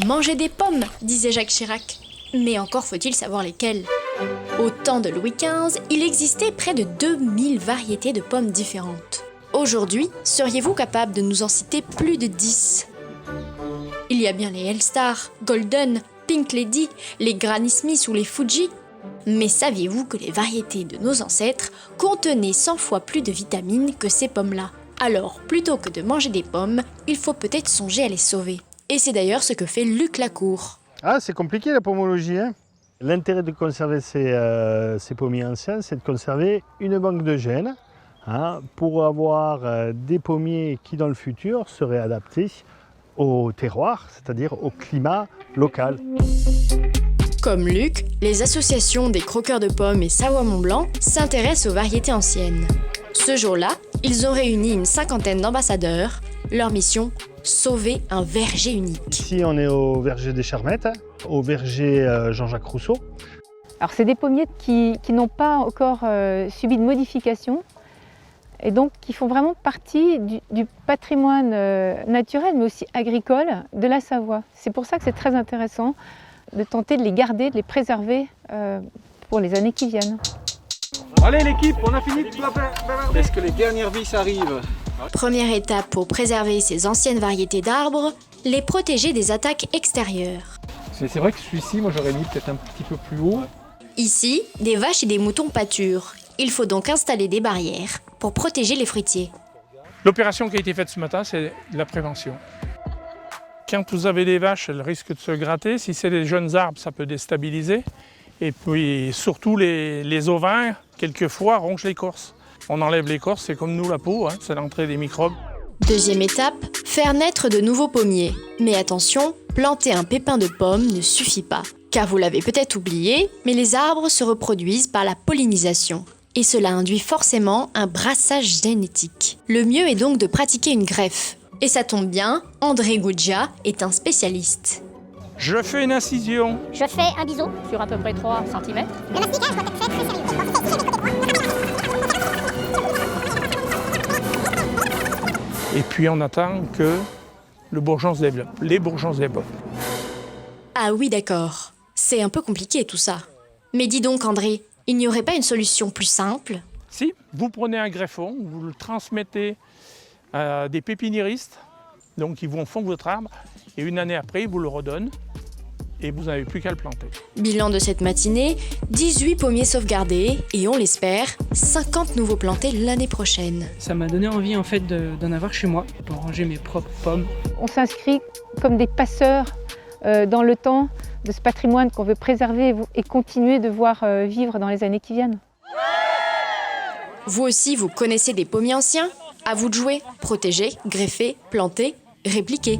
Manger des pommes, disait Jacques Chirac. Mais encore faut-il savoir lesquelles. Au temps de Louis XV, il existait près de 2000 variétés de pommes différentes. Aujourd'hui, seriez-vous capable de nous en citer plus de 10 ? Il y a bien les Elstar, Golden, Pink Lady, les Granny Smith ou les Fuji. Mais saviez-vous que les variétés de nos ancêtres contenaient 100 fois plus de vitamines que ces pommes-là ? Alors, plutôt que de manger des pommes, il faut peut-être songer à les sauver. Et c'est d'ailleurs ce que fait Luc Lacour. Ah, c'est compliqué la pomologie, hein. L'intérêt de conserver ces pommiers anciens, c'est de conserver une banque de gènes, hein, pour avoir des pommiers qui, dans le futur, seraient adaptés au terroir, c'est-à-dire au climat local. Comme Luc, les associations des croqueurs de pommes et Savoie-Mont-Blanc s'intéressent aux variétés anciennes. Ce jour-là, ils ont réuni une 50aine d'ambassadeurs. Leur mission, sauver un verger unique. Ici, on est au verger des Charmettes, au verger Jean-Jacques Rousseau. Alors, c'est des pommiers qui n'ont pas encore subi de modification et donc qui font vraiment partie du patrimoine naturel, mais aussi agricole de la Savoie. C'est pour ça que c'est très intéressant de tenter de les garder, de les préserver pour les années qui viennent. Allez l'équipe, on a fini de la faire. Est-ce que les dernières vis arrivent ? Première étape pour préserver ces anciennes variétés d'arbres, les protéger des attaques extérieures. C'est vrai que celui-ci, moi j'aurais mis peut-être un petit peu plus haut. Ici, des vaches et des moutons pâturent. Il faut donc installer des barrières pour protéger les fruitiers. L'opération qui a été faite ce matin, c'est de la prévention. Quand vous avez des vaches, elles risquent de se gratter. Si c'est des jeunes arbres, ça peut déstabiliser. Et puis surtout les ovaires, quelquefois, rongent l'écorce. On enlève l'écorce, c'est comme nous la peau, hein, c'est l'entrée des microbes. Deuxième étape, faire naître de nouveaux pommiers. Mais attention, planter un pépin de pomme ne suffit pas. Car vous l'avez peut-être oublié, mais les arbres se reproduisent par la pollinisation. Et cela induit forcément un brassage génétique. Le mieux est donc de pratiquer une greffe. Et ça tombe bien, André Goudia est un spécialiste. Je fais une incision. Je fais un biseau sur à peu près 3 cm. Le masticage doit être très sérieux. Et puis on attend que le bourgeon se développe. Les bourgeons se développent. Ah oui, d'accord. C'est un peu compliqué tout ça. Mais dis donc André, il n'y aurait pas une solution plus simple ? Si vous prenez un greffon, vous le transmettez à des pépiniéristes, donc ils vous font votre arbre, et une année après, ils vous le redonnent, et vous n'avez plus qu'à le planter. Bilan de cette matinée, 18 pommiers sauvegardés, et on l'espère, 50 nouveaux plantés l'année prochaine. Ça m'a donné envie en fait d'en avoir chez moi, pour ranger mes propres pommes. On s'inscrit comme des passeurs dans le temps de ce patrimoine qu'on veut préserver et continuer de voir vivre dans les années qui viennent. Vous aussi, vous connaissez des pommiers anciens ? À vous de jouer, protéger, greffer, planter, répliquer.